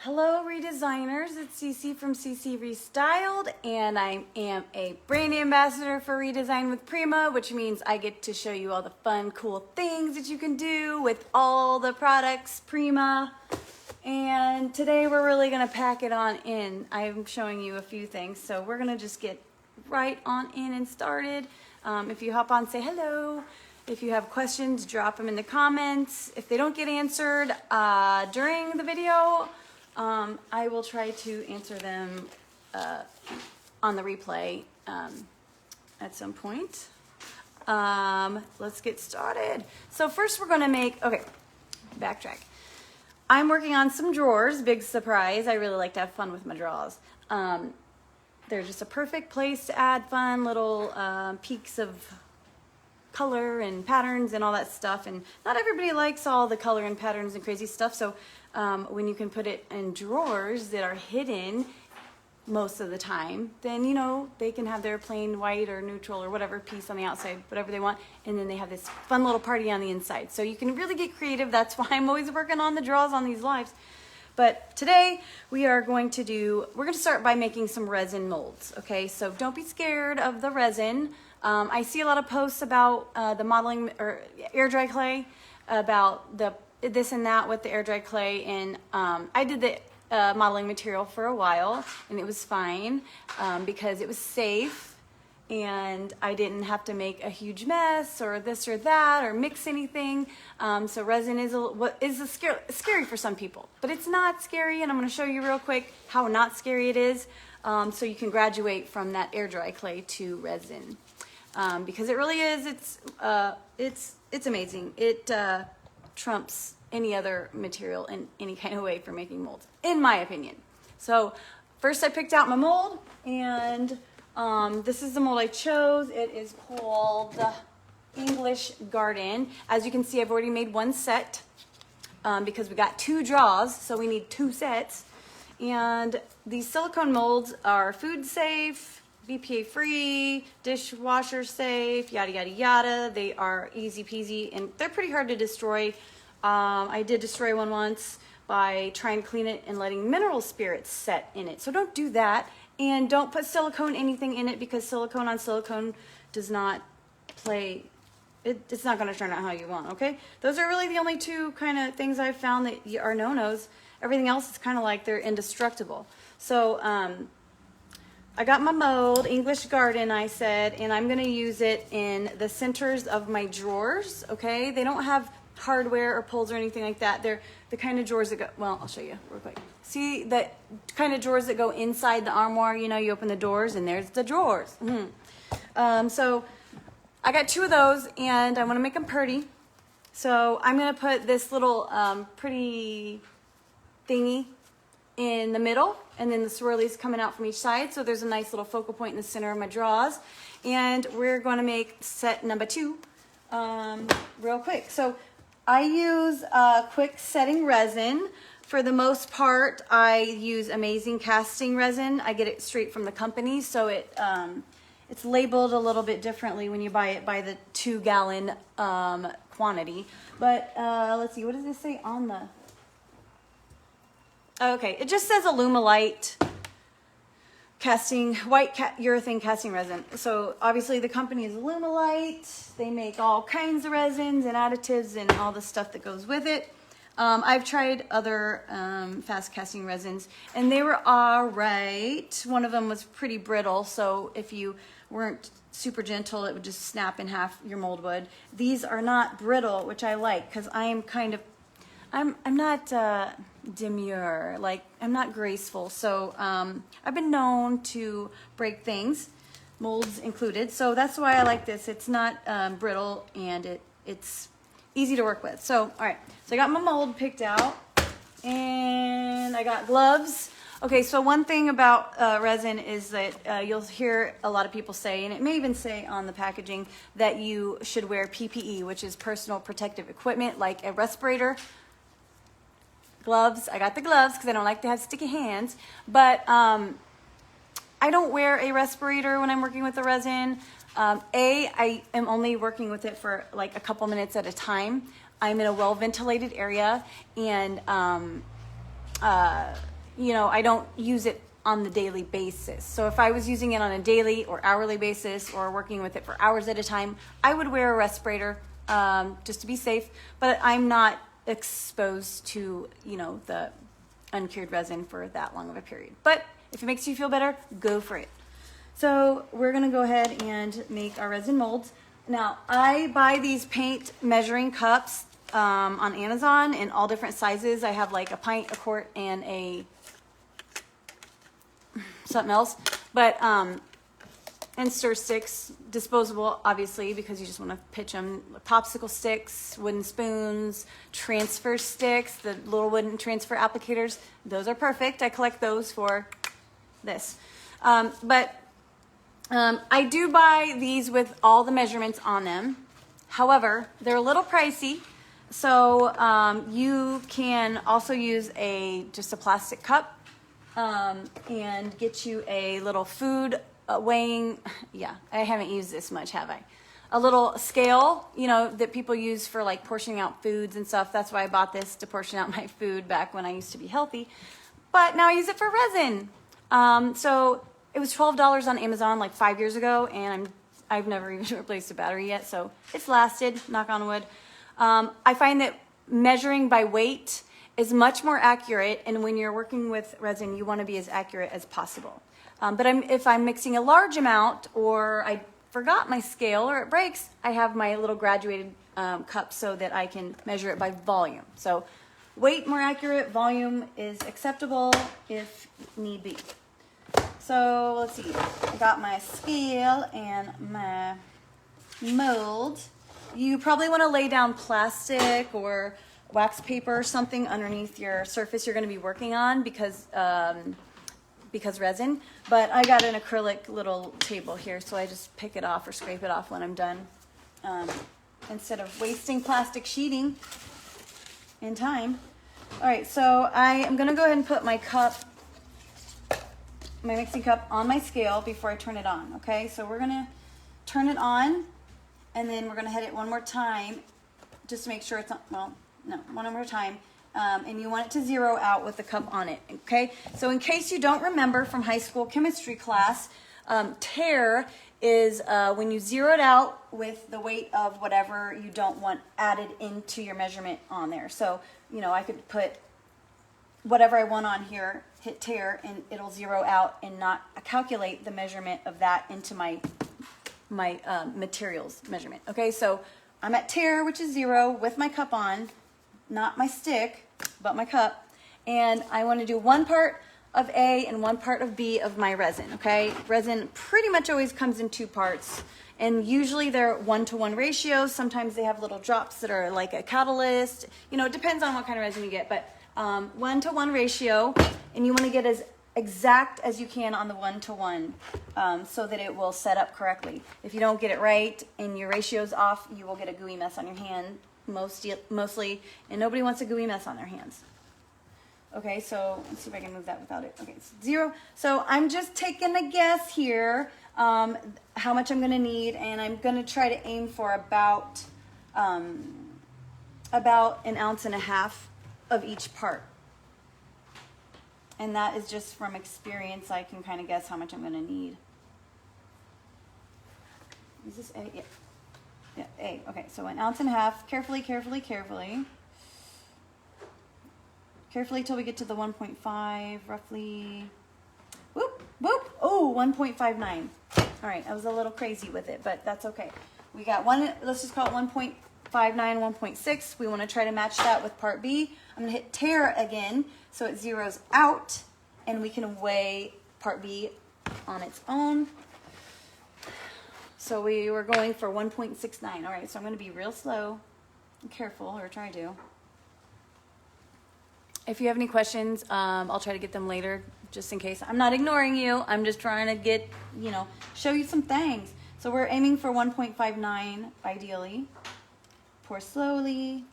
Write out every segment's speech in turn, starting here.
Hello redesigners, it's Cece from Cece ReStyled, and I am a brand ambassador for Redesign with Prima, which means I get to show you all the fun, cool things that you can do with all the products Prima. And today we're really gonna pack it on in. I'm showing you a few things, so we're gonna just get right on in and started. If you hop on, say hello. If you have questions, drop them in the comments. If they don't get answered during the video, I will try to answer them on the replay at some point. Let's get started. So first we're gonna make, okay, backtrack. I'm working on some drawers, big surprise. I really like to have fun with my drawers. They're just a perfect place to add fun little peaks of color and patterns and all that stuff, and not everybody likes all the color and patterns and crazy stuff, so when you can put it in drawers that are hidden most of the time, then you know they can have their plain white or neutral or whatever piece on the outside, whatever they want, and then they have this fun little party on the inside. So you can really get creative. That's why I'm always working on the draws on these lives. But today we are going to start by making some resin molds. Okay, so don't be scared of the resin. I see a lot of posts about the modeling or air dry clay, about this and that with the air dry clay, and I did the modeling material for a while, and it was fine because it was safe and I didn't have to make a huge mess or this or that or mix anything. So resin is scary for some people, but it's not scary, and I'm going to show you real quick how not scary it is, so you can graduate from that air dry clay to resin. Because it really is, it's amazing. It trumps any other material in any kind of way for making molds, in my opinion. So first I picked out my mold, and this is the mold I chose. It is called English Garden. As you can see, I've already made one set because we got 2 draws, so we need 2 sets. And these silicone molds are food safe, BPA free, dishwasher safe, yada yada yada. They are easy peasy, and they're pretty hard to destroy. I did destroy one once by trying to clean it and letting mineral spirits set in it. So don't do that, and don't put silicone anything in it, because silicone on silicone does not play. It's not going to turn out how you want. Okay, those are really the only 2 kind of things I've found that are no-nos. Everything else is kind of like they're indestructible. So I got my mold, English Garden, I said, and I'm going to use it in the centers of my drawers, okay? They don't have hardware or pulls or anything like that. They're the kind of drawers that go, well, I'll show you real quick. See the kind of drawers that go inside the armoire, you know, you open the doors and there's the drawers. So I got 2 of those, and I want to make them pretty. So I'm going to put this little pretty thingy in the middle, and then the swirlies coming out from each side, so there's a nice little focal point in the center of my draws. And we're going to make set number 2 real quick. So I use quick setting resin. For the most part, I use amazing casting resin. I get it straight from the company, so it's labeled a little bit differently when you buy it by the 2-gallon quantity. But let's see, what does this say on the... Okay, it just says Alumilite casting, white urethane casting resin. So obviously the company is Alumilite. They make all kinds of resins and additives and all the stuff that goes with it. I've tried other fast casting resins, and they were all right. One of them was pretty brittle, so if you weren't super gentle, it would just snap in half, your mold would. These are not brittle, which I like, because I am kind of, I'm not demure, like I'm not graceful, so I've been known to break things, molds included, so that's why I like this. It's not brittle, and it's easy to work with. So all right, so I got my mold picked out, and I got gloves. Okay, so one thing about resin is that you'll hear a lot of people say, and it may even say on the packaging, that you should wear PPE, which is personal protective equipment, like a respirator, gloves. I got the gloves because I don't like to have sticky hands, but I don't wear a respirator when I'm working with the resin. I am only working with it for like a couple minutes at a time. I'm in a well-ventilated area, and you know, I don't use it on the daily basis. So if I was using it on a daily or hourly basis or working with it for hours at a time, I would wear a respirator just to be safe, but I'm not exposed to, you know, the uncured resin for that long of a period. But if it makes you feel better, go for it. So we're gonna go ahead and make our resin molds. Now, I buy these paint measuring cups on Amazon in all different sizes. I have like a pint, a quart, and a something else. But and stir sticks, disposable, obviously, because you just want to pitch them. Popsicle sticks, wooden spoons, transfer sticks, the little wooden transfer applicators. Those are perfect. I collect those for this. I do buy these with all the measurements on them. However, they're a little pricey. So you can also use just a plastic cup and get you a little food weighing, yeah, I haven't used this much, have I? A little scale, you know, that people use for like portioning out foods and stuff. That's why I bought this, to portion out my food back when I used to be healthy. But now I use it for resin. So it was $12 on Amazon like 5 years ago, and I've never even replaced a battery yet, so it's lasted, knock on wood. I find that measuring by weight is much more accurate, and when you're working with resin, you want to be as accurate as possible. But if I'm mixing a large amount, or I forgot my scale, or it breaks, I have my little graduated cup so that I can measure it by volume. So weight more accurate, volume is acceptable if need be. So let's see, I got my scale and my mold. You probably want to lay down plastic or wax paper or something underneath your surface you're going to be working on because resin. But I got an acrylic little table here, so I just pick it off or scrape it off when I'm done, instead of wasting plastic sheeting and time. All right, so I am going to go ahead and put my mixing cup on my scale before I turn it on, okay? So we're gonna turn it on, and then we're gonna hit it one more time just to make sure it's on, well, no, one more time. And you want it to zero out with the cup on it, okay? So in case you don't remember from high school chemistry class, tare is when you zero it out with the weight of whatever you don't want added into your measurement on there. So, you know, I could put whatever I want on here, hit tare, and it'll zero out and not calculate the measurement of that into my materials measurement. Okay, so I'm at tare, which is 0, with my cup on, not my stick, but my cup, and I want to do 1 part of A and 1 part of B of my resin. Okay, resin pretty much always comes in 2 parts, and usually they're 1-to-1 ratios. Sometimes they have little drops that are like a catalyst. You know, it depends on what kind of resin you get, but 1-to-1 ratio, and you want to get as exact as you can on the 1-to-1 so that it will set up correctly. If you don't get it right and your ratio's off, you will get a gooey mess on your hand mostly, and nobody wants a gooey mess on their hands. Okay, so let's see if I can move that without it. Okay, it's 0. So I'm just taking a guess here how much I'm going to need, and I'm going to try to aim for about 1.5 ounces of each part. And that is just from experience. I can kind of guess how much I'm going to need. Is this A? Yeah. Yeah, A. Okay, so 1.5 ounces. Carefully, carefully, carefully. Carefully till we get to the 1.5, roughly. Whoop, whoop. Oh, 1.59. All right, I was a little crazy with it, but that's okay. We got one, let's just call it 1.59, 1.6. We want to try to match that with part B. I'm going to hit tare again, so it zeroes out, and we can weigh part B on its own. So we were going for 1.69. All right, so I'm going to be real slow and careful, or try to. If you have any questions, I'll try to get them later, just in case. I'm not ignoring you. I'm just trying to get, you know, show you some things. So we're aiming for 1.59 ideally. Pour slowly.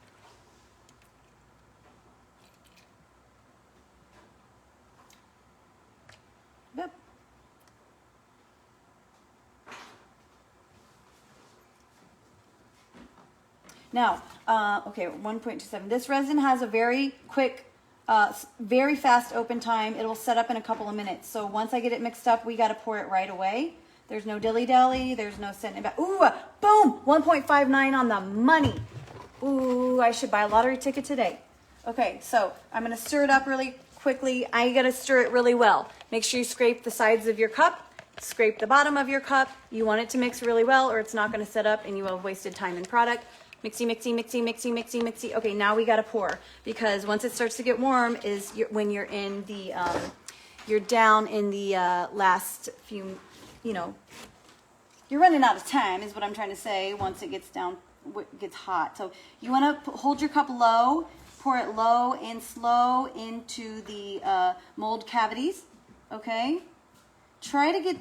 Boop. Now, okay, 1.27. This resin has a very quick very fast open time. It'll set up in a couple of minutes. So once I get it mixed up, we got to pour it right away. There's no dilly-dally. There's no setting it back. Ooh, boom, 1.59 on the money. Ooh, I should buy a lottery ticket today. Okay, so I'm going to stir it up really quickly. I got to stir it really well. Make sure you scrape the sides of your cup. Scrape the bottom of your cup. You want it to mix really well or it's not going to set up and you will have wasted time and product. Mixy, mixy, mixy, mixy, mixy, mixy. Okay, now we got to pour because once it starts to get warm is when you're in the, you're down in the last few, you know, you're running out of time is what I'm trying to say once it gets down, gets hot. So you want to hold your cup low, pour it low and slow into the mold cavities, okay? Try to get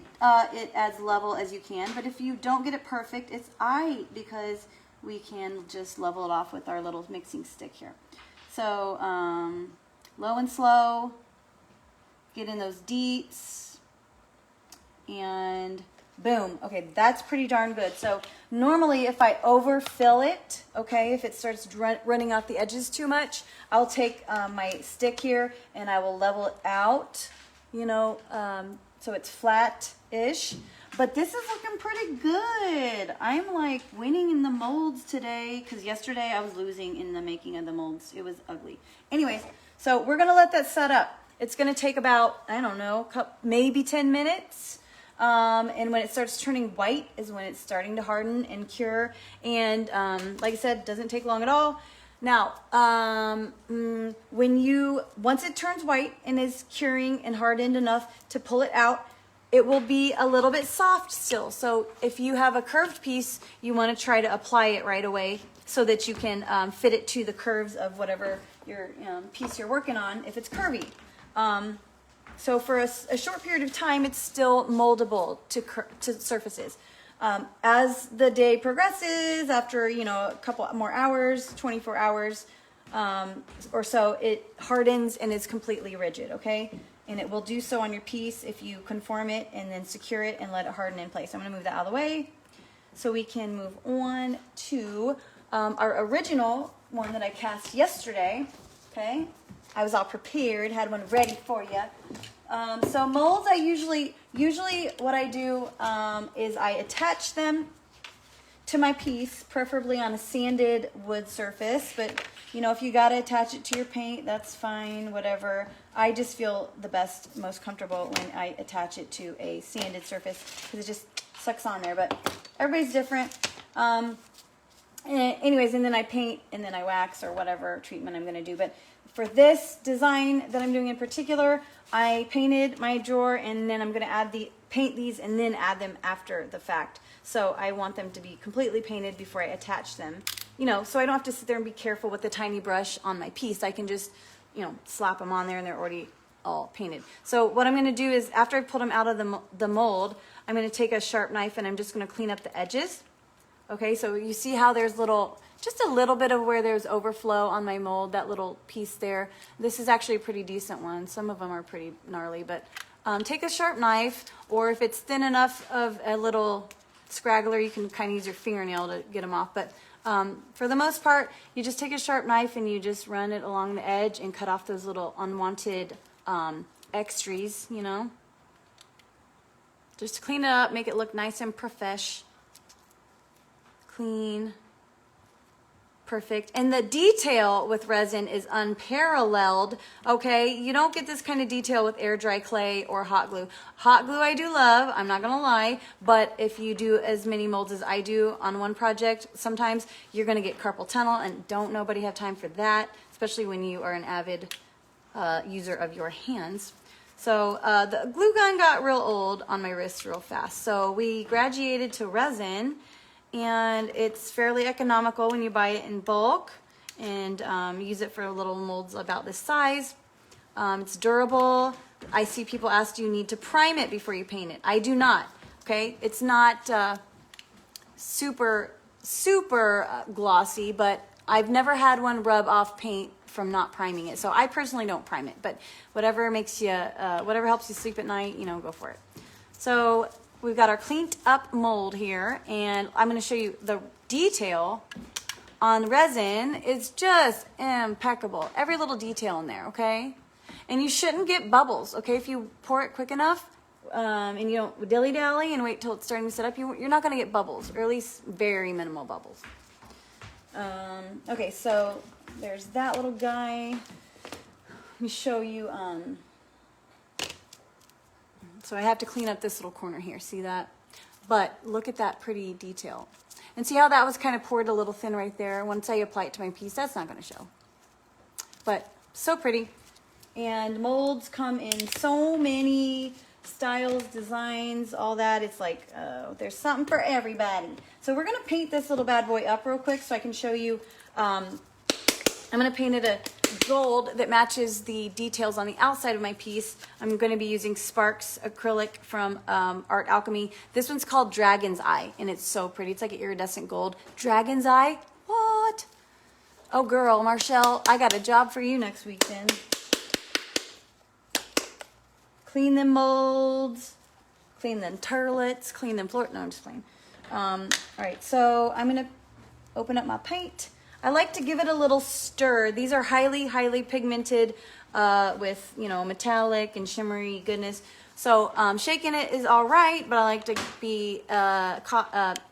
it as level as you can, but if you don't get it perfect, it's because we can just level it off with our little mixing stick here. So low and slow, get in those deeps, and boom. Okay, that's pretty darn good. So normally if I overfill it, okay, if it starts running off the edges too much, I'll take my stick here and I will level it out, you know, so it's flat-ish. But this is looking pretty good. I'm like winning in the molds today because yesterday I was losing in the making of the molds. It was ugly. Anyways, so we're gonna let that set up. It's gonna take about, I don't know, maybe 10 minutes. And when it starts turning white is when it's starting to harden and cure. And like I said, doesn't take long at all. Now, once it turns white and is curing and hardened enough to pull it out, it will be a little bit soft still. So if you have a curved piece, you want to try to apply it right away so that you can fit it to the curves of whatever your piece you're working on if it's curvy. So for a short period of time, it's still moldable to surfaces. As the day progresses, after a couple more hours, 24 hours or so, it hardens and is completely rigid, okay? And it will do so on your piece if you conform it and then secure it and let it harden in place. I'm gonna move that out of the way so we can move on to our original one that I cast yesterday, okay? I was all prepared, had one ready for you. So molds, I usually what I do is I attach them to my piece, preferably on a sanded wood surface, but if you gotta attach it to your paint, that's fine, whatever. I just feel the best, most comfortable when I attach it to a sanded surface because it just sucks on there, but everybody's different. Anyways, and then I paint and then I wax or whatever treatment I'm gonna do. But for this design that I'm doing in particular, I painted my drawer and then I'm gonna paint these and then add them after the fact. So I want them to be completely painted before I attach them. So I don't have to sit there and be careful with the tiny brush on my piece. I can just, slap them on there and they're already all painted. So what I'm gonna do is after I pull them out of the mold, I'm gonna take a sharp knife and I'm just gonna clean up the edges. Okay, so you see how there's just a little bit of where there's overflow on my mold, that little piece there. This is actually a pretty decent one. Some of them are pretty gnarly, but take a sharp knife, or if it's thin enough of a little scraggler, you can kind of use your fingernail to get them off. But for the most part, you just take a sharp knife and you just run it along the edge and cut off those little unwanted extras, just to clean it up, make it look nice and profesh. Clean, perfect. And the detail with resin is unparalleled, okay? You don't get this kind of detail with air dry clay or hot glue. Hot glue I do love, I'm not gonna lie, but if you do as many molds as I do on one project, sometimes you're gonna get carpal tunnel, and don't nobody have time for that, especially when you are an avid user of your hands. So the glue gun got real old on my wrist real fast, so we graduated to resin. And it's fairly economical when you buy it in bulk and use it for little molds about this size. It's durable. I see people ask, do you need to prime it before you paint it? I do not, okay? It's not super glossy, but I've never had one rub off paint from not priming it. So I personally don't prime it, but whatever makes you, whatever helps you sleep at night, go for it. So we've got our cleaned up mold here, and I'm going to show you the detail on resin is just impeccable. Every little detail in there, okay? And you shouldn't get bubbles, okay? If you pour it quick enough and you don't dilly-dally and wait till it's starting to set up, you're not going to get bubbles, or at least very minimal bubbles. Okay, so there's that little guy. Let me show you. So I have to clean up this little corner here. See that? But look at that pretty detail. And see how that was kind of poured a little thin right there? Once I apply it to my piece, that's not going to show. But so pretty. And molds come in so many styles, designs, all that. It's like, there's something for everybody. So we're going to paint this little bad boy up real quick so I can show you. I'm going to paint it a gold that matches the details on the outside of my piece. I'm going to be using Sparks acrylic from Art Alchemy. This one's called Dragon's Eye, and it's so pretty. It's like an iridescent gold. Dragon's Eye? What? Oh, girl, Marshall, I got a job for you next week then. Clean them molds, clean them turlets, clean them floor. No, I'm just playing. All right, so I'm going to open up my paint. I like to give it a little stir. These are highly, highly pigmented with, you know, metallic and shimmery goodness. So shaking it is all right, but I like to be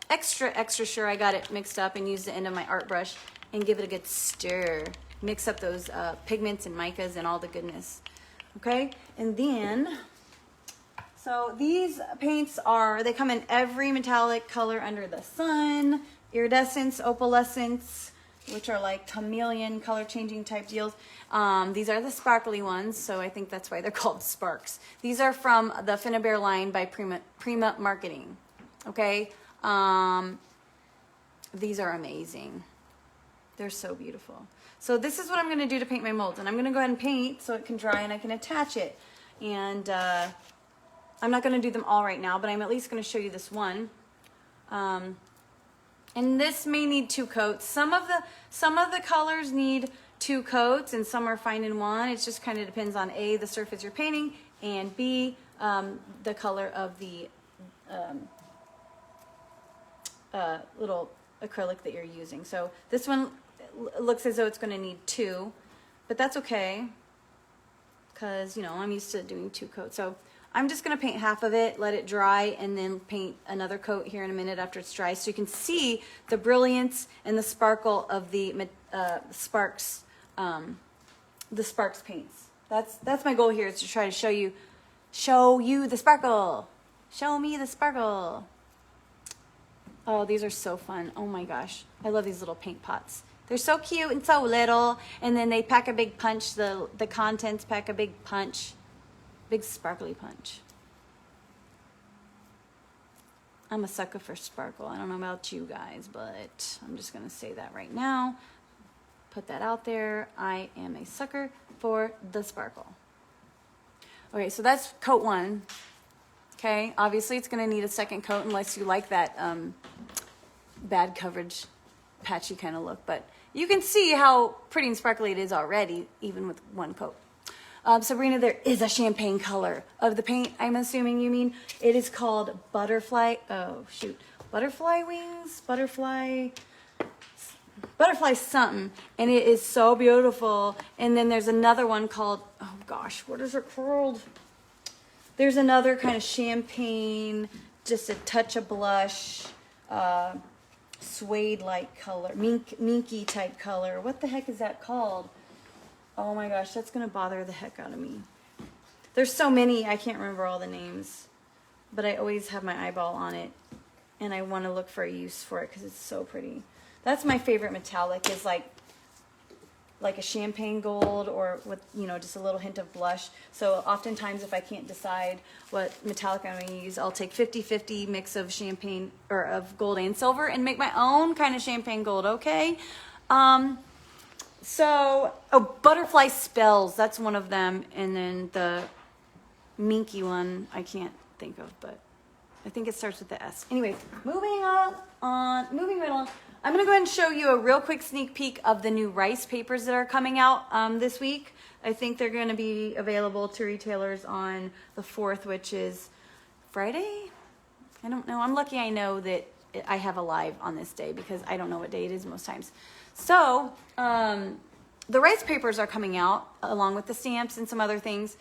extra sure I got it mixed up and use the end of my art brush and give it a good stir. Mix up those pigments and micas and all the goodness. Okay, and then, so these paints they come in every metallic color under the sun, iridescence, opalescence, which are like chameleon color changing type deals. These are the sparkly ones, so I think that's why they're called Sparks. These are from the Finnabair line by Prima Marketing. Okay, these are amazing. They're so beautiful. So this is what I'm going to do to paint my molds, and I'm going to go ahead and paint so it can dry and I can attach it. And I'm not going to do them all right now, but I'm at least going to show you this one. And this may need 2 coats. Some of the colors need 2 coats, and some are fine in one. It just kind of depends on A, the surface you're painting, and B, the color of the little acrylic that you're using. So this one looks as though it's going to need 2, but that's okay because, you know, I'm used to doing 2 coats. So I'm just going to paint half of it, let it dry, and then paint another coat here in a minute after it's dry, so you can see the brilliance and the sparkle of the Sparks paints. That's my goal here, is to try to show you the sparkle. Show me the sparkle. Oh, these are so fun. Oh my gosh, I love these little paint pots. They're so cute and so little, and then they pack a big punch. The contents pack a big punch. Big sparkly punch. I'm a sucker for sparkle. I don't know about you guys, but I'm just going to say that right now. Put that out there. I am a sucker for the sparkle. Okay, so that's coat 1. Okay, obviously it's going to need a second coat unless you like that bad coverage, patchy kind of look. But you can see how pretty and sparkly it is already, even with 1 coat. Sabrina, there is a champagne color of the paint, I'm assuming you mean. It is called Butterfly, Butterfly Wings? Butterfly something. And it is so beautiful. And then there's another one called, oh gosh, what is it called? There's another kind of champagne, just a touch of blush, suede-like color, minky type color. What the heck is that called? Oh my gosh, that's going to bother the heck out of me. There's so many, I can't remember all the names. But I always have my eyeball on it. And I want to look for a use for it because it's so pretty. That's my favorite metallic, is like a champagne gold, or with, you know, just a little hint of blush. So oftentimes if I can't decide what metallic I'm going to use, I'll take 50-50 mix of champagne, or of gold and silver, and make my own kind of champagne gold, okay? So, Butterfly Spells, that's one of them. And then the minky one, I can't think of, but I think it starts with the S. Anyway, moving right along. I'm going to go ahead and show you a real quick sneak peek of the new rice papers that are coming out this week. I think they're going to be available to retailers on the 4th, which is Friday? I don't know. I'm lucky I know that I have a live on this day, because I don't know what day it is most times. So the rice papers are coming out along with the stamps and some other things.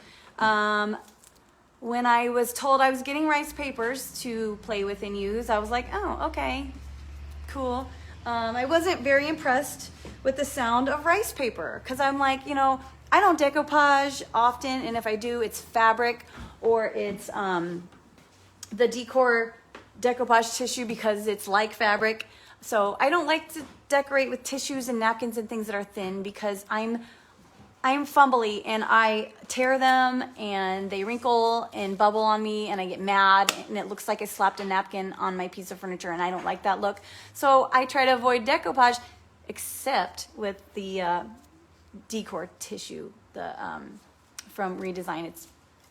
When I was told I was getting rice papers to play with and use, I was like, oh, okay, cool. I wasn't very impressed with the sound of rice paper because I'm like, you know, I don't decoupage often, and if I do, it's fabric or it's the Decor decoupage tissue because it's like fabric. So I don't like to decorate with tissues and napkins and things that are thin because I'm fumbly and I tear them and they wrinkle and bubble on me and I get mad and it looks like I slapped a napkin on my piece of furniture and I don't like that look. So I try to avoid decoupage except with the Decor tissue from Redesign.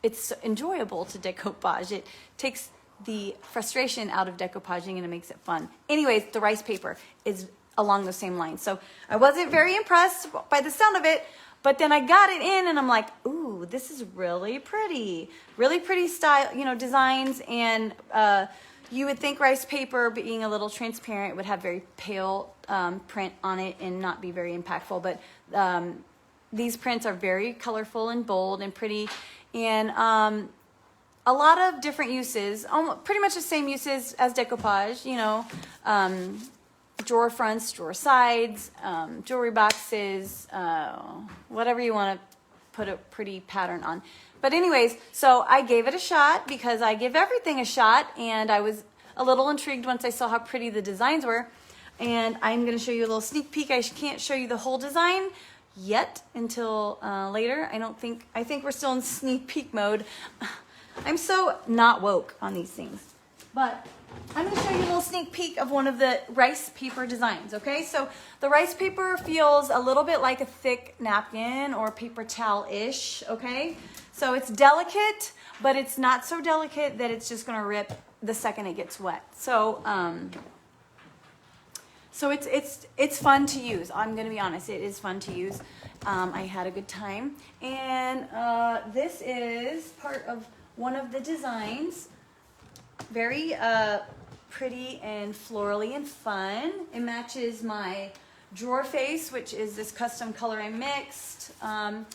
It's enjoyable to decoupage. It takes the frustration out of decoupaging and it makes it fun. Anyways, the rice paper is along the same lines. So I wasn't very impressed by the sound of it, but then I got it in and I'm like, ooh, this is really pretty style, you know, designs. And you would think rice paper being a little transparent would have very pale print on it and not be very impactful. But these prints are very colorful and bold and pretty. And a lot of different uses, pretty much the same uses as decoupage, you know, drawer fronts, drawer sides, jewelry boxes, whatever you want to put a pretty pattern on. But anyways, so I gave it a shot because I give everything a shot, and I was a little intrigued once I saw how pretty the designs were. And I'm going to show you a little sneak peek. I can't show you the whole design yet until later. I think we're still in sneak peek mode. I'm so not woke on these things. But I'm going to show you a little sneak peek of one of the rice paper designs, okay? So the rice paper feels a little bit like a thick napkin or paper towel-ish, okay? So it's delicate, but it's not so delicate that it's just going to rip the second it gets wet. So it's fun to use. I'm going to be honest, it is fun to use. I had a good time. And this is part of one of the designs. Very pretty and florally and fun. It matches my drawer face, which is this custom color I mixed. And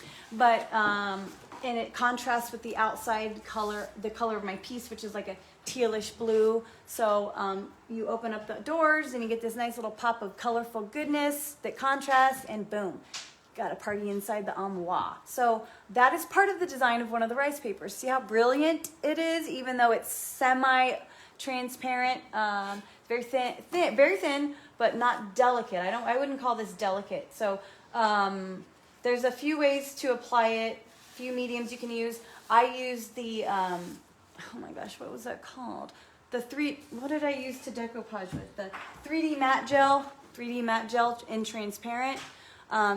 it contrasts with the outside color, the color of my piece, which is like a tealish blue. So you open up the doors and you get this nice little pop of colorful goodness that contrasts, and boom, got a party inside the armoire. So that is part of the design of one of the rice papers. See how brilliant it is, even though it's semi-transparent, very thin, but not delicate. I wouldn't call this delicate. So there's a few ways to apply it, few mediums you can use. I use the, oh my gosh, what was that called? What did I use to decoupage with? The 3D matte gel in transparent.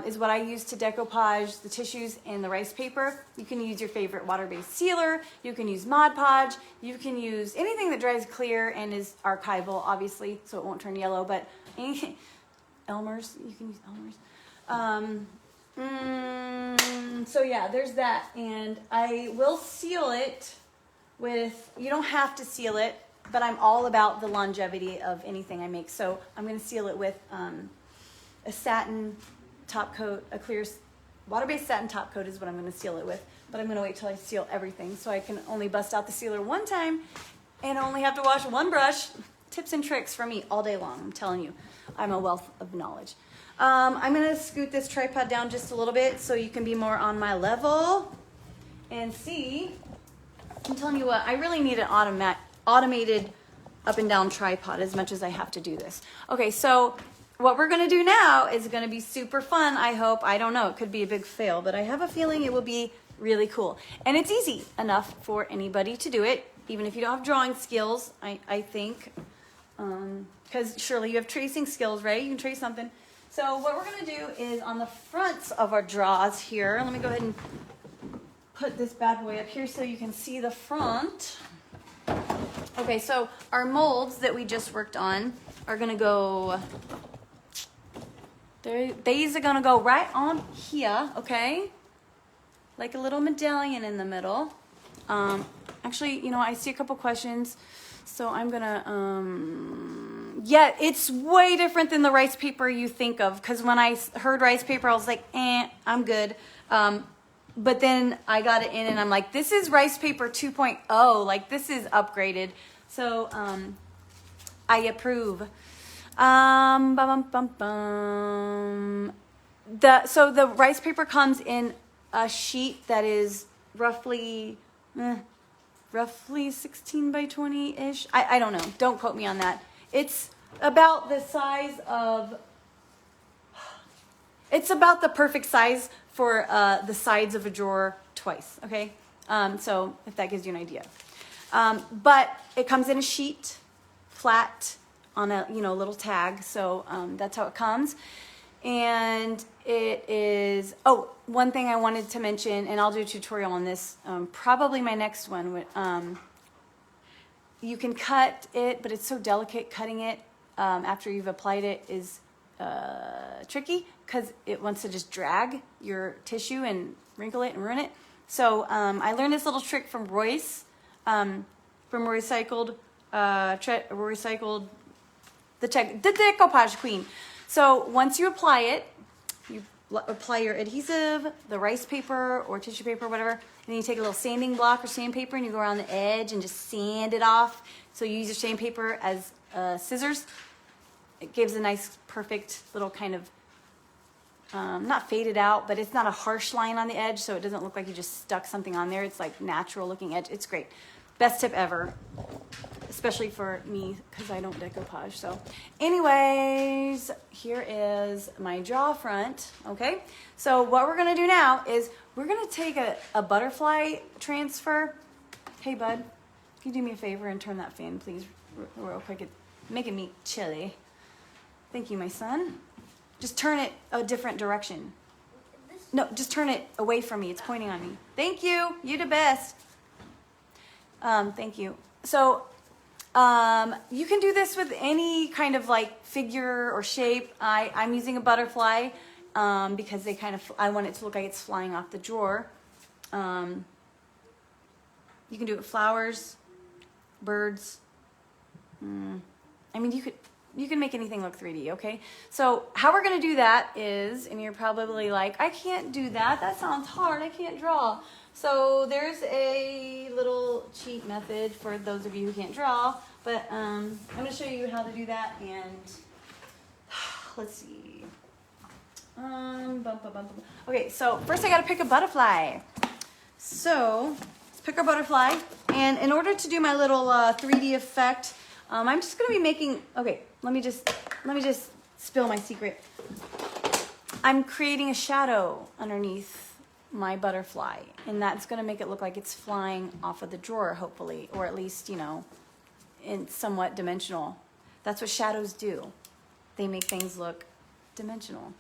Is what I use to decoupage the tissues and the rice paper. You can use your favorite water-based sealer. You can use Mod Podge. You can use anything that dries clear and is archival, obviously, so it won't turn yellow. But anything, Elmer's, you can use Elmer's. So yeah, there's that. And I will seal it with, you don't have to seal it, but I'm all about the longevity of anything I make. So I'm going to seal it with a satin top coat, a clear water-based satin top coat is what I'm going to seal it with. But I'm going to wait till I seal everything so I can only bust out the sealer one time and only have to wash one brush. Tips and tricks from me all day long. I'm telling you, I'm a wealth of knowledge. I'm going to scoot this tripod down just a little bit so you can be more on my level and see. I'm telling you what, I really need an automated up and down tripod as much as I have to do this. Okay, so what we're gonna do now is gonna be super fun, I hope. I don't know, it could be a big fail, but I have a feeling it will be really cool. And it's easy enough for anybody to do it, even if you don't have drawing skills, I think. Because surely you have tracing skills, right? You can trace something. So what we're gonna do is on the fronts of our drawers here, let me go ahead and put this bad boy up here so you can see the front. Okay, so our molds that we just worked on are gonna go, these are gonna go right on here, okay? Like a little medallion in the middle. Actually, you know, I see a couple questions, so I'm gonna Yeah, it's way different than the rice paper you think of. Because when I heard rice paper, I was like, I'm good. But then I got it in and I'm like, this is rice paper 2.0. Like, this is upgraded. So I approve. So the rice paper comes in a sheet that is roughly 16 by 20-ish. I don't know. Don't quote me on that. It's about the size of, it's about the perfect size for the sides of a drawer twice, okay? So if that gives you an idea. But it comes in a sheet, flat, on a little tag. So that's how it comes. And it is, oh, one thing I wanted to mention, and I'll do a tutorial on this, probably my next one. You can cut it, but it's so delicate cutting it after you've applied it is tricky because it wants to just drag your tissue and wrinkle it and ruin it. So I learned this little trick from Royce, from Recycled, the Decoupage Queen. So once you apply it, you apply your adhesive, the rice paper or tissue paper, whatever, and then you take a little sanding block or sandpaper and you go around the edge and just sand it off. So you use your sandpaper as scissors. It gives a nice, perfect little kind of, not faded out, but it's not a harsh line on the edge, so it doesn't look like you just stuck something on there. It's like natural looking edge. It's great. Best tip ever, especially for me because I don't decoupage. So anyways, here is my jaw front, okay? So what we're gonna do now is we're gonna take a butterfly transfer. Hey bud, can you do me a favor and turn that fan please real quick? It's making me chilly. Thank you, my son. Just turn it a different direction. No, just turn it away from me. It's pointing on me. Thank you. You the best. Thank you. So you can do this with any kind of like figure or shape. I'm using a butterfly because they kind of, I want it to look like it's flying off the drawer. You can do it with flowers, birds. I mean, you can make anything look 3D, okay? So how we're gonna do that is, and you're probably like, I can't do that. That sounds hard. I can't draw. So there's a little cheat method for those of you who can't draw, but I'm gonna show you how to do that. And let's see. Okay, so first I gotta pick a butterfly. So let's pick our butterfly. And in order to do my little 3D effect, I'm just gonna be making, okay, let me just spill my secret. I'm creating a shadow underneath my butterfly, and that's gonna make it look like it's flying off of the drawer, hopefully, or at least, in somewhat dimensional. That's what shadows do. They make things look dimensional.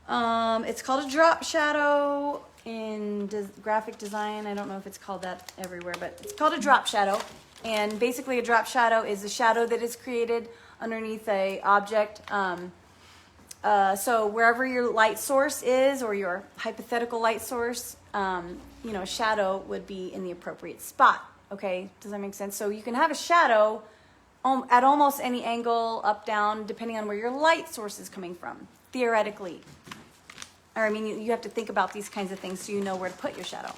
It's called a drop shadow in graphic design. I don't know if it's called that everywhere, but it's called a drop shadow. And basically a drop shadow is a shadow that is created underneath a object. So wherever your light source is, or your hypothetical light source, a shadow would be in the appropriate spot. Okay, does that make sense? So you can have a shadow at almost any angle, up, down, depending on where your light source is coming from, theoretically. Or I mean, you have to think about these kinds of things so you know where to put your shadow.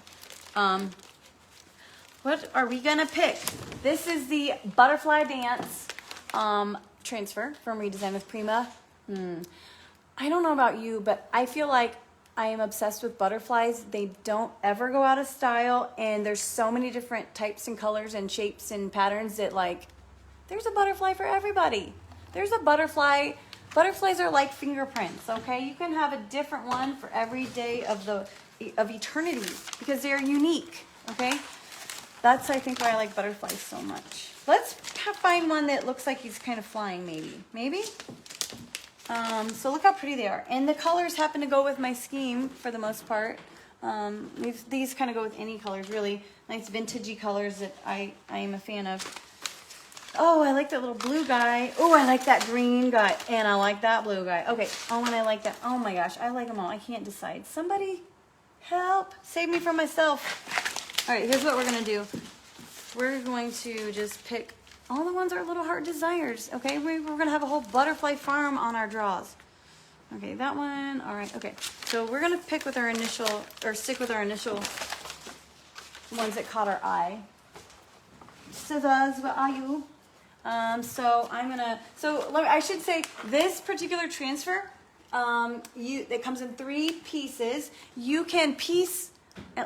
What are we gonna pick? This is the Butterfly Dance transfer from Redesign with Prima. I don't know about you, but I feel like I am obsessed with butterflies. They don't ever go out of style, and there's so many different types and colors and shapes and patterns that, like, there's a butterfly for everybody. There's a butterfly. Butterflies are like fingerprints, okay? You can have a different one for every day of eternity because they're unique, okay? That's, I think, why I like butterflies so much. Let's find one that looks like he's kind of flying, maybe. So look how pretty they are. And the colors happen to go with my scheme for the most part. These kind of go with any colors, really. Nice vintagey colors that I am a fan of. Oh, I like that little blue guy. Oh, I like that green guy. And I like that blue guy. Okay. Oh, and I like that. Oh my gosh, I like them all. I can't decide. Somebody help. Save me from myself. All right, here's what we're going to do. We're going to just pick all the ones are little heart desires. Okay, we're gonna have a whole butterfly farm on our draws. Okay, that one, all right, okay. So we're gonna pick with our initial, or stick with our initial ones that caught our eye. Scissors, where are you? So I'm gonna, I should say this particular transfer, it comes in 3 pieces. You can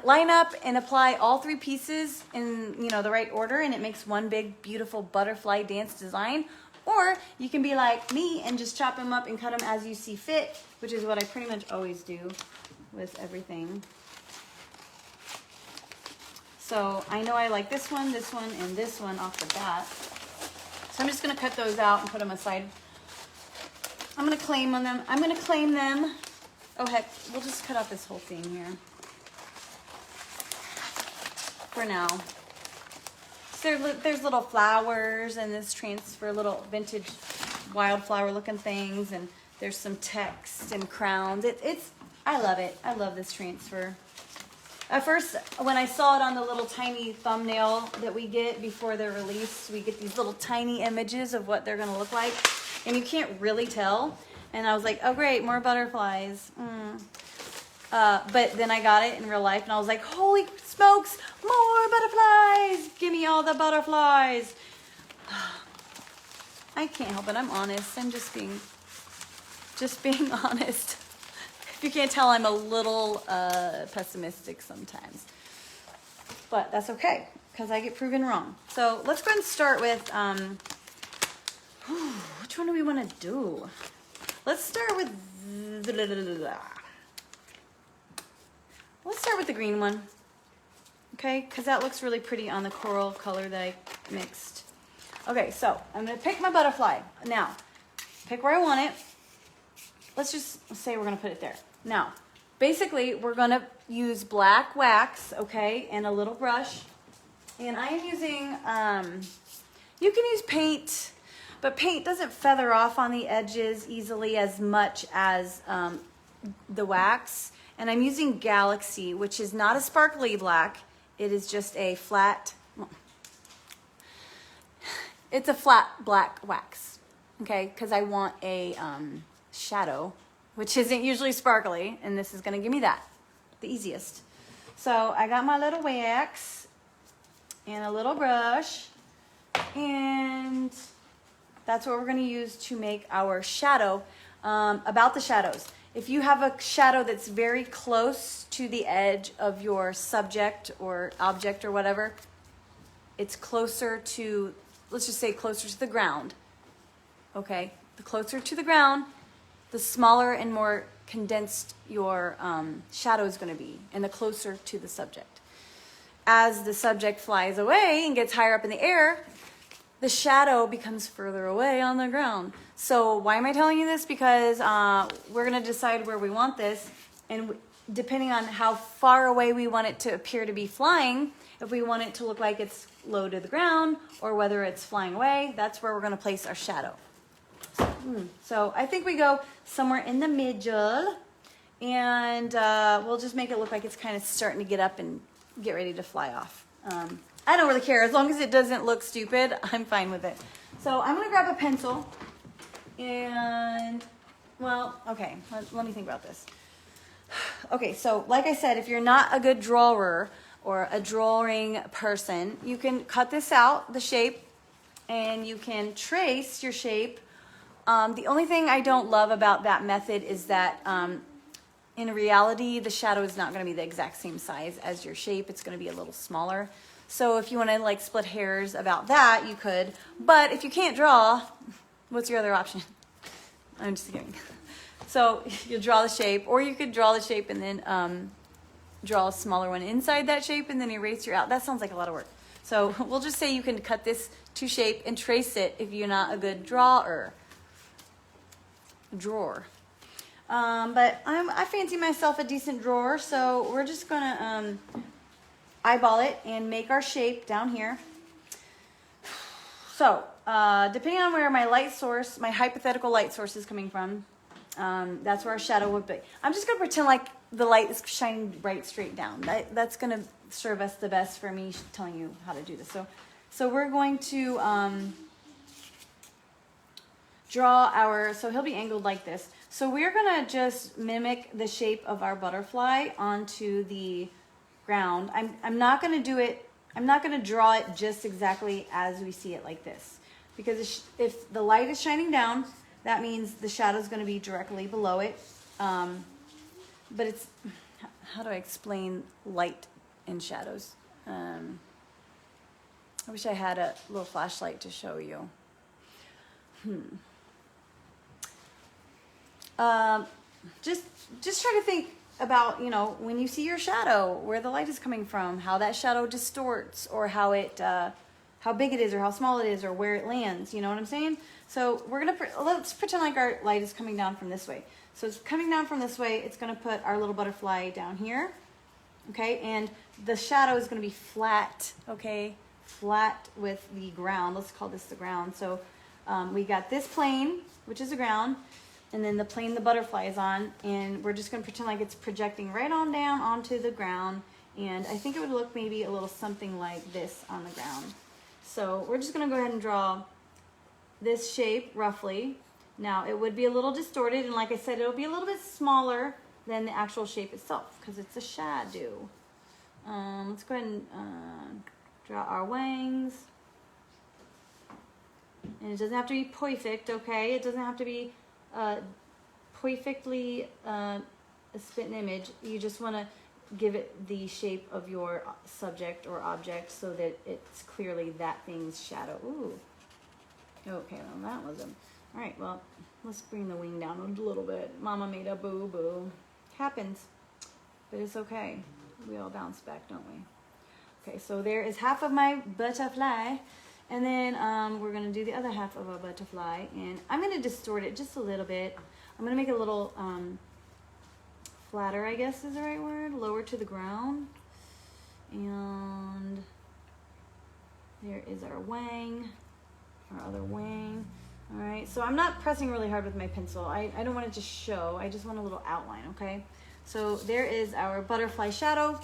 line up and apply all 3 pieces in, you know, the right order, and it makes one big beautiful butterfly dance design. Or you can be like me and just chop them up and cut them as you see fit, which is what I pretty much always do with everything. So I know I like this one, and this one off the bat. So I'm just gonna cut those out and put them aside. I'm gonna claim them. Oh heck, we'll just cut out this whole thing here for now. So there's little flowers and this transfer, little vintage wildflower looking things, and there's some text and crowns. I love it. I love this transfer. At first, when I saw it on the little tiny thumbnail that we get before they're released, we get these little tiny images of what they're gonna look like, and you can't really tell. And I was like, oh great, more butterflies. But then I got it in real life, and I was like, holy smokes, more butterflies! Give me all the butterflies. I can't help it, I'm honest. I'm just being honest. If you can't tell, I'm a little pessimistic sometimes. But that's okay, because I get proven wrong. So let's go ahead and start with, which one do we want to do? Let's start with, the green one. Okay, because that looks really pretty on the coral color that I mixed. Okay, so I'm going to pick my butterfly. Now, pick where I want it. Let's just say we're going to put it there. Now, basically, we're going to use black wax, okay, and a little brush. And I am using, you can use paint, but paint doesn't feather off on the edges easily as much as the wax. And I'm using Galaxy, which is not a sparkly black. It is just a flat, it's a flat black wax, okay? Because I want a shadow, which isn't usually sparkly, and this is gonna give me that, the easiest. So I got my little wax and a little brush, and that's what we're gonna use to make our shadow. About the shadows, if you have a shadow that's very close to the edge of your subject or object or whatever, it's closer to, let's just say closer to the ground, okay? The closer to the ground, the smaller and more condensed your shadow is going to be, and the closer to the subject. As the subject flies away and gets higher up in the air, the shadow becomes further away on the ground. So why am I telling you this? Because we're going to decide where we want this, and depending on how far away we want it to appear to be flying, if we want it to look like it's low to the ground or whether it's flying away, that's where we're going to place our shadow. So I think we go somewhere in the middle, and we'll just make it look like it's kind of starting to get up and get ready to fly off. I don't really care. As long as it doesn't look stupid, I'm fine with it. So I'm going to grab a pencil and, well, okay, let me think about this. Okay, so like I said, if you're not a good drawer or a drawing person, you can cut this out, the shape, and you can trace your shape. The only thing I don't love about that method is that in reality, the shadow is not going to be the exact same size as your shape. It's going to be a little smaller. So if you want to like split hairs about that, you could. But if you can't draw, what's your other option? I'm just kidding. So you draw the shape, or you could draw the shape and then draw a smaller one inside that shape and then erase your out. That sounds like a lot of work. So we'll just say you can cut this to shape and trace it if you're not a good drawer. But I fancy myself a decent drawer, so we're just gonna eyeball it and make our shape down here. So depending on where my light source, my hypothetical light source is coming from, that's where our shadow would be. I'm just gonna pretend like the light is shining right straight down. That's gonna serve us the best for me telling you how to do this. So So we're going to draw our, so he'll be angled like this. So we're gonna just mimic the shape of our butterfly onto the ground. I'm not gonna do it, I'm not gonna draw it just exactly as we see it like this. Because if the light is shining down, that means the shadow is gonna be directly below it. But it's, how do I explain light and shadows? I wish I had a little flashlight to show you. Just try to think about, you know, when you see your shadow, where the light is coming from, how that shadow distorts, or how it, how big it is, or how small it is, or where it lands. You know what I'm saying? So we're gonna let's pretend like our light is coming down from this way. So it's coming down from this way. It's gonna put our little butterfly down here, okay? And the shadow is gonna be flat, okay? Flat with the ground. Let's call this the ground. So we got this plane, which is the ground, and then the plane the butterfly is on, and we're just gonna pretend like it's projecting right on down onto the ground. And I think it would look maybe a little something like this on the ground. So we're just gonna go ahead and draw this shape roughly. Now it would be a little distorted, and like I said, it'll be a little bit smaller than the actual shape itself because it's a shadow. Let's go ahead and draw our wings. And it doesn't have to be perfect, okay? It doesn't have to be perfectly a spit image. You just want to give it the shape of your subject or object so that it's clearly that thing's shadow. Ooh. Okay, well that was a... All right, well, let's bring the wing down a little bit. Mama made a boo-boo. Happens, but it's okay. We all bounce back, don't we? Okay, so there is half of my butterfly, and then we're gonna do the other half of our butterfly, and I'm gonna distort it just a little bit. I'm gonna make it a little flatter, I guess is the right word, lower to the ground. And there is our wing, our other wing. All right, so I'm not pressing really hard with my pencil. I don't want it to show. I just want a little outline, okay? So there is our butterfly shadow,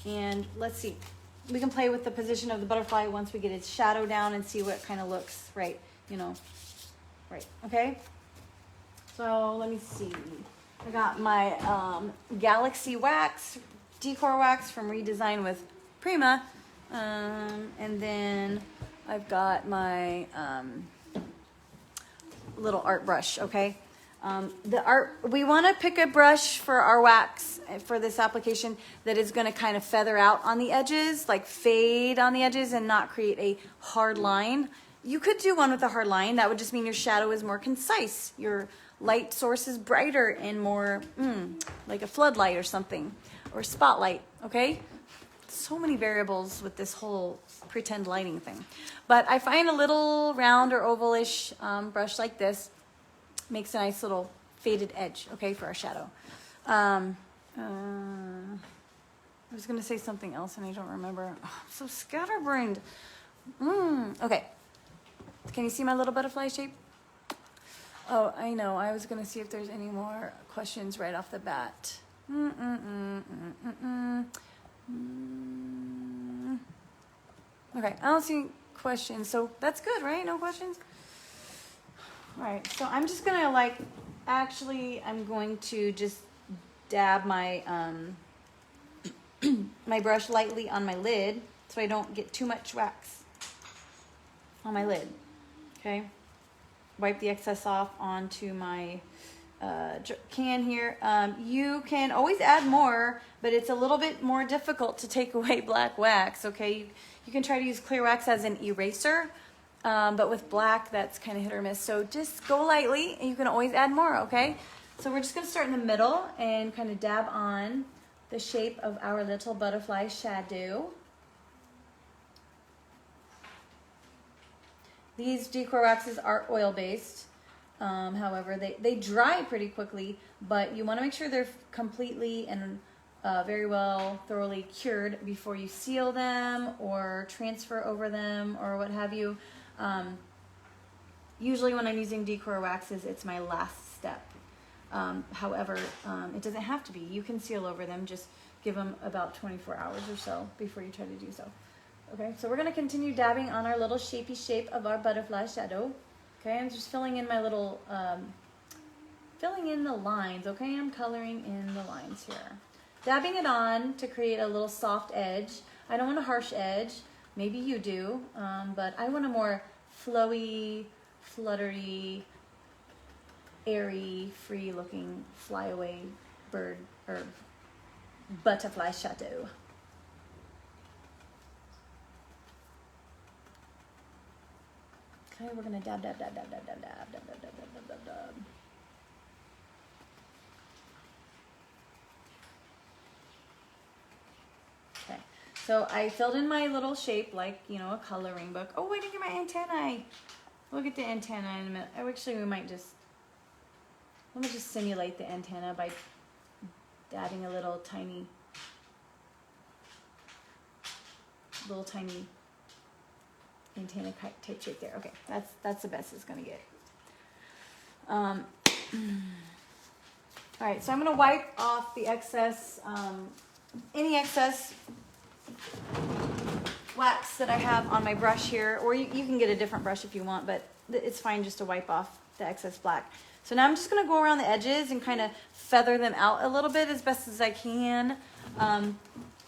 and let's see. We can play with the position of the butterfly once we get its shadow down and see what kind of looks right, you know, right, okay? So let me see. I got my Galaxy Wax, Decor Wax from Redesign with Prima, and then I've got my little art brush, okay? We want to pick a brush for our wax for this application that is going to kind of feather out on the edges, like fade on the edges and not create a hard line. You could do one with a hard line. That would just mean your shadow is more concise. Your light source is brighter and more like a floodlight or something, or spotlight, okay? So many variables with this whole pretend lighting thing. But I find a little round or ovalish brush like this makes a nice little faded edge, okay, for our shadow. I was gonna say something else and I don't remember. Oh, I'm so scatterbrained. Okay, can you see my little butterfly shape? Oh, I know, I was gonna see if there's any more questions right off the bat. Okay, I don't see questions, so that's good, right? No questions? All right, so I'm just gonna I'm going to just dab my my brush lightly on my lid so I don't get too much wax on my lid, okay? Wipe the excess off onto my can here. You can always add more, but it's a little bit more difficult to take away black wax, okay? You can try to use clear wax as an eraser, but with black, that's kind of hit or miss. So just go lightly, and you can always add more, okay? So we're just gonna start in the middle and kind of dab on the shape of our little butterfly shadow. These decor waxes are oil-based. However, they dry pretty quickly, but you want to make sure they're completely and very well thoroughly cured before you seal them or transfer over them or what have you. Usually when I'm using decor waxes, it's my last step. However, it doesn't have to be. You can seal over them. Just give them about 24 hours or so before you try to do so. Okay, so we're gonna continue dabbing on our little shapey shape of our butterfly shadow. Okay, I'm just filling in my little, filling in the lines, okay? I'm coloring in the lines here. Dabbing it on to create a little soft edge. I don't want a harsh edge. Maybe you do, but I want a more flowy, fluttery, airy, free-looking flyaway bird or butterfly shadow. Okay, we're gonna dab, dab, dab, dab, dab, dab, dab, dab, dab, dab, dab, dab, dab. Okay, so I filled in my little shape like, you know, a coloring book. Oh, I didn't get my antennae. We'll get the antenna in a minute. Oh, actually, we might just, let me just simulate the antenna by dabbing a little tiny antenna type shape there. Okay, that's the best it's gonna get. All right, so I'm gonna wipe off the excess, any excess wax that I have on my brush here, or you can get a different brush if you want, but it's fine just to wipe off the excess black. So now I'm just gonna go around the edges and kind of feather them out a little bit as best as I can.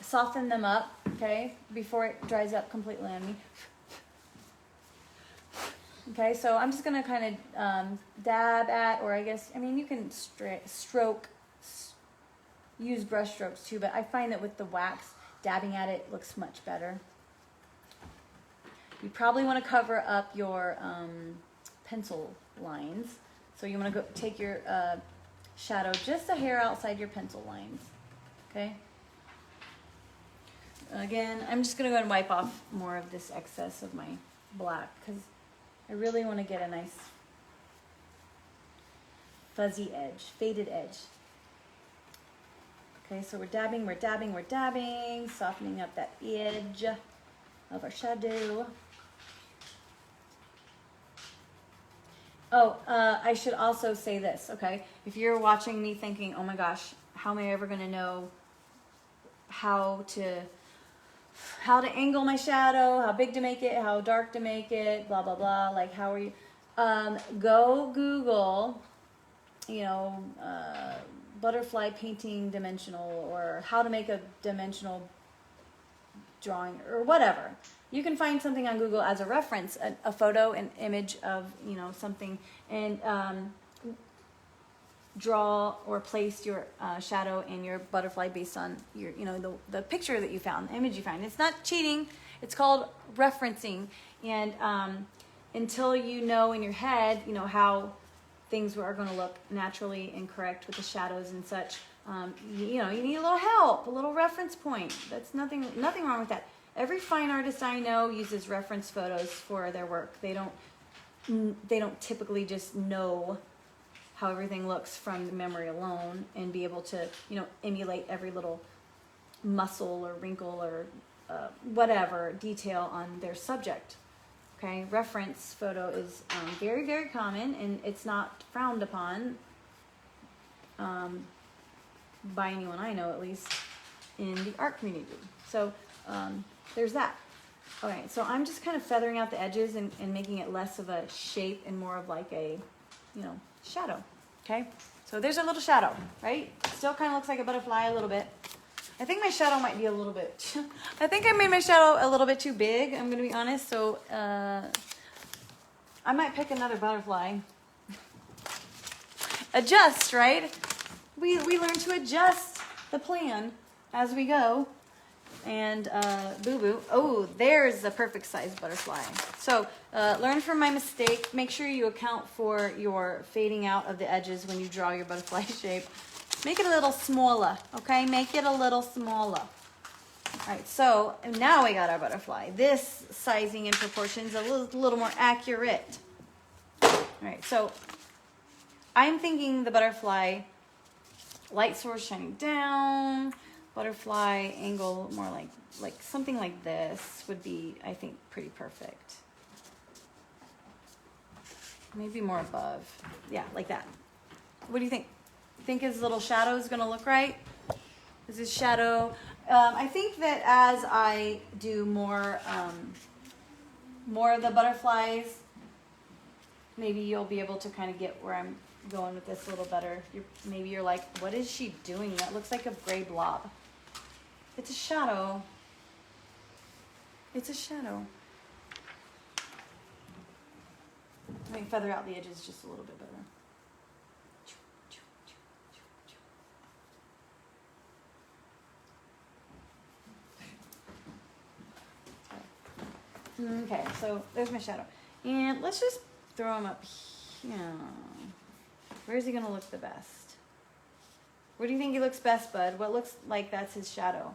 Soften them up, okay, before it dries up completely on me. Okay, so I'm just gonna kind of dab at, or I guess, I mean, you can stroke, use brush strokes too, but I find that with the wax, dabbing at it looks much better. You probably want to cover up your pencil lines. So you want to go take your shadow just a hair outside your pencil lines, okay? Again, I'm just gonna go and wipe off more of this excess of my black because I really want to get a nice fuzzy edge, faded edge. Okay, so we're dabbing, we're dabbing, we're dabbing, softening up that edge of our shadow. Oh, I should also say this, okay? If you're watching me thinking, oh my gosh, how am I ever gonna know how to angle my shadow, how big to make it, how dark to make it, blah, blah, blah, like how are you, go Google, you know, butterfly painting dimensional, or how to make a dimensional drawing, or whatever. You can find something on Google as a reference, a photo, an image of, you know, something, and draw or place your shadow and your butterfly based on your, you know, the picture that you found, the image you find. It's not cheating. It's called referencing. And until you know in your head, you know, how things are going to look naturally and correct with the shadows and such, you know, you need a little help, a little reference point. That's nothing wrong with that. Every fine artist I know uses reference photos for their work. They don't typically just know how everything looks from the memory alone and be able to, you know, emulate every little muscle or wrinkle or whatever detail on their subject. Okay, reference photo is very, very common, and it's not frowned upon by anyone I know, at least in the art community. So there's that. Okay, so I'm just kind of feathering out the edges and making it less of a shape and more of like a, you know, shadow. Okay, so there's a little shadow, right? Still kind of looks like a butterfly a little bit. I think my shadow might be a little bit, I think I made my shadow a little bit too big, I'm going to be honest. So I might pick another butterfly. Adjust, right? We learn to adjust the plan as we go. And boo-boo. Oh, there's the perfect size butterfly. So learn from my mistake. Make sure you account for your fading out of the edges when you draw your butterfly shape. Make it a little smaller, okay? Make it a little smaller. All right, so now we got our butterfly. This sizing and proportions a little more accurate. All right, so I'm thinking the butterfly light source shining down, butterfly angle more like something like this would be, I think, pretty perfect. Maybe more above. Yeah, like that. What do you think? Think his little shadow is going to look right? Is his shadow, I think that as I do more of the butterflies, maybe you'll be able to kind of get where I'm going with this a little better. Maybe you're like, what is she doing? That looks like a gray blob. It's a shadow. It's a shadow. I think feather out the edges just a little bit better. Okay, so there's my shadow. And let's just throw him up here. Where's he gonna look the best? Where do you think he looks best, bud? What looks like that's his shadow?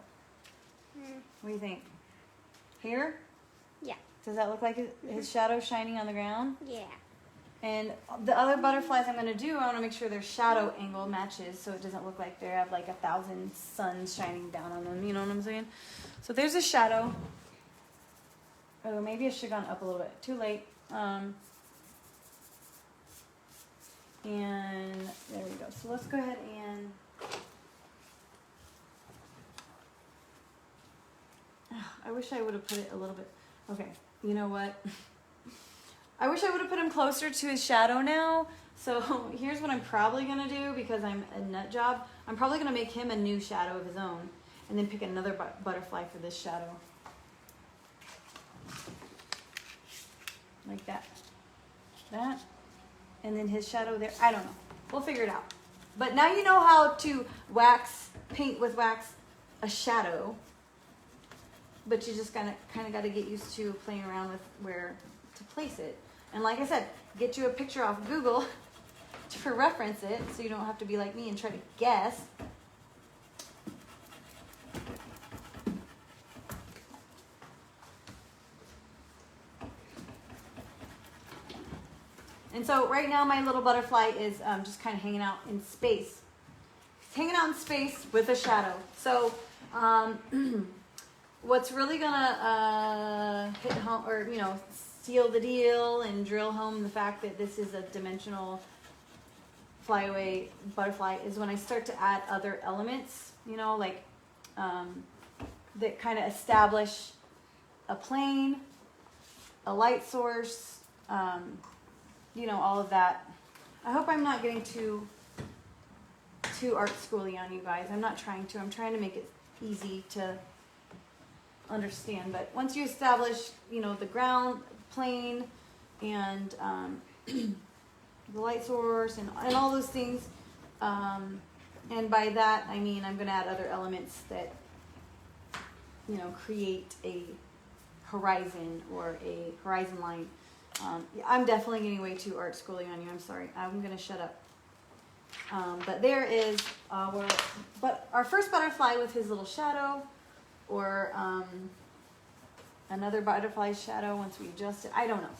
What do you think? Here? Yeah. Does that look like his shadow shining on the ground? Yeah. And the other butterflies I'm gonna do, I wanna make sure their shadow angle matches so it doesn't look like they have like 1,000 suns shining down on them, you know what I'm saying? So there's a shadow. Oh, maybe I should have gone up a little bit. Too late. And there we go. So let's go ahead and... I wish I would have put it a little bit... Okay, you know what? I wish I would have put him closer to his shadow now. So here's what I'm probably going to do because I'm a nut job. I'm probably going to make him a new shadow of his own and then pick another butterfly for this shadow. Like that. That. And then his shadow there. I don't know. We'll figure it out. But now you know how to paint with wax a shadow. But you just kind of got to get used to playing around with where to place it. And like I said, get you a picture off Google to reference it so you don't have to be like me and try to guess. And so right now my little butterfly is just kind of hanging out in space. He's hanging out in space with a shadow. So what's really gonna hit home, or seal the deal and drill home the fact that this is a dimensional flyaway butterfly is when I start to add other elements, like that kind of establish a plane, a light source, all of that. I hope I'm not getting too art schooly on you guys. I'm not trying to. I'm trying to make it easy to understand. But once you establish, the ground plane and the light source and all those things, and by that I mean I'm going to add other elements that create a horizon or a horizon line. I'm definitely getting way too art schooly on you. I'm sorry. I'm going to shut up. But there is our first butterfly with his little shadow, or another butterfly's shadow once we adjust it. I don't know.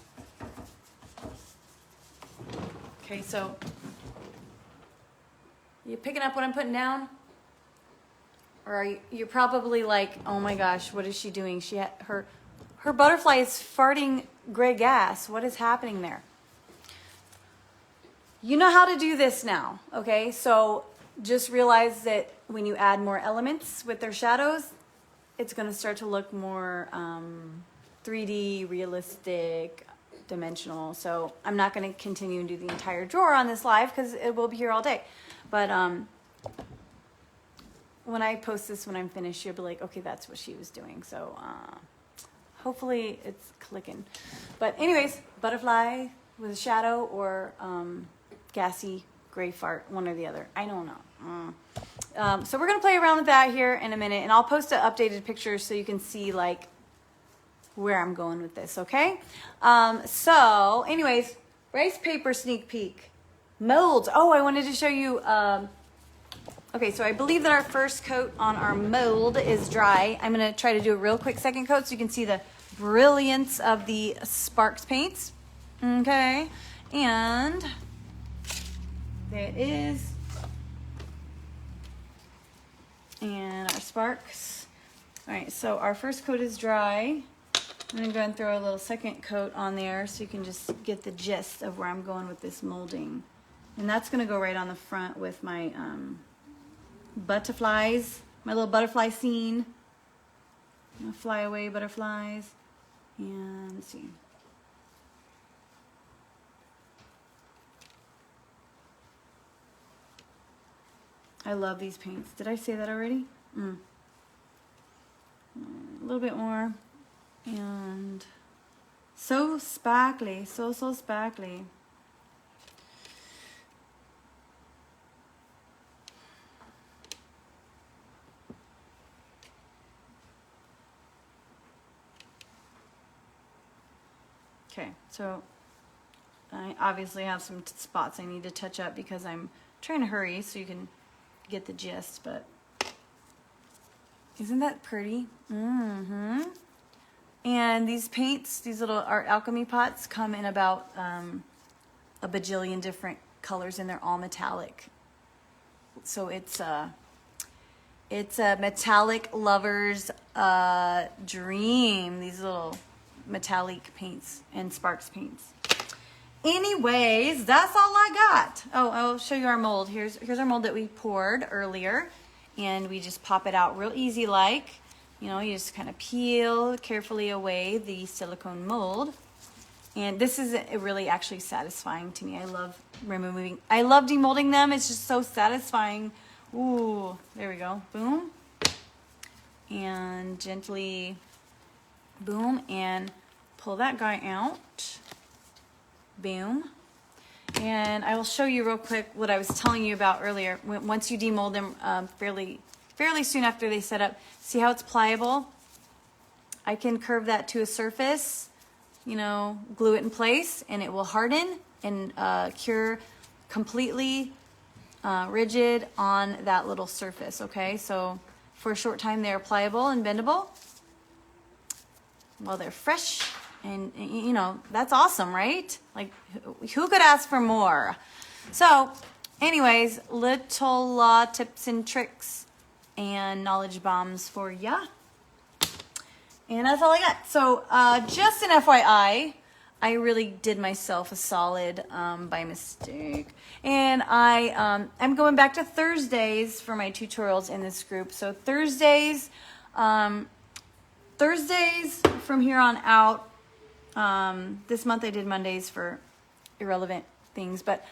Okay, so you picking up what I'm putting down? Or you're probably like, oh my gosh, what is she doing? Her butterfly is farting gray gas. What is happening there? You know how to do this now, okay? So just realize that when you add more elements with their shadows, it's going to start to look more 3D, realistic, dimensional. So I'm not going to continue and do the entire drawer on this live because it will be here all day. But when I post this, when I'm finished, you'll be like, okay, that's what she was doing. So hopefully it's clicking. But anyways, butterfly with a shadow or gassy gray fart, one or the other. I don't know. So we're going to play around with that here in a minute, and I'll post an updated picture so you can see like where I'm going with this, okay? So anyways, rice paper sneak peek. Molds. Oh, I wanted to show you. Okay, so I believe that our first coat on our mold is dry. I'm going to try to do a real quick second coat so you can see the brilliance of the Sparks paints. Okay, and there it is. And our Sparks. All right, so our first coat is dry. I'm going to go and throw a little second coat on there so you can just get the gist of where I'm going with this molding. And that's going to go right on the front with my butterflies. my little butterfly scene. Fly away butterflies. And let's see. I love these paints. Did I say that already? A little bit more. And so sparkly, so sparkly. Okay, so I obviously have some spots I need to touch up because I'm trying to hurry so you can get the gist, but isn't that pretty? And these paints, these little art alchemy pots come in about a bajillion different colors and they're all metallic. So it's a metallic lover's dream, these little metallic paints and sparks paints. Anyways, that's all I got. Oh, I'll show you our mold. Here's our mold that we poured earlier, and we just pop it out real easy like. You know, you just kind of peel carefully away the silicone mold. And this is really actually satisfying to me. I love demolding them. It's just so satisfying. Ooh, there we go. Boom. And gently boom, and pull that guy out. Boom. And I will show you real quick what I was telling you about earlier. Once you demold them fairly soon after they set up, see how it's pliable? I can curve that to a surface, you know, glue it in place, and it will harden and cure completely rigid on that little surface, okay? So for a short time, they're pliable and bendable while they're fresh. And, you know, that's awesome, right? Like, who could ask for more? So, anyways, little tips and tricks and knowledge bombs for ya. And that's all I got. So, just an FYI, I really did myself a solid by mistake. And I'm going back to Thursdays for my tutorials in this group. So, Thursdays from here on out, this month I did Mondays for irrelevant things, but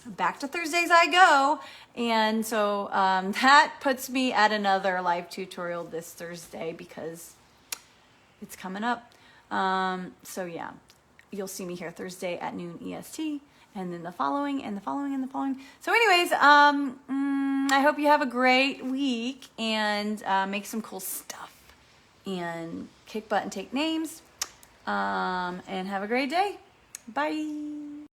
back to Thursdays I go. And so that puts me at another live tutorial this Thursday because it's coming up. So yeah, you'll see me here Thursday at noon EST, and then the following and the following and the following. So anyways, I hope you have a great week and make some cool stuff and kick butt and take names. And have a great day. Bye.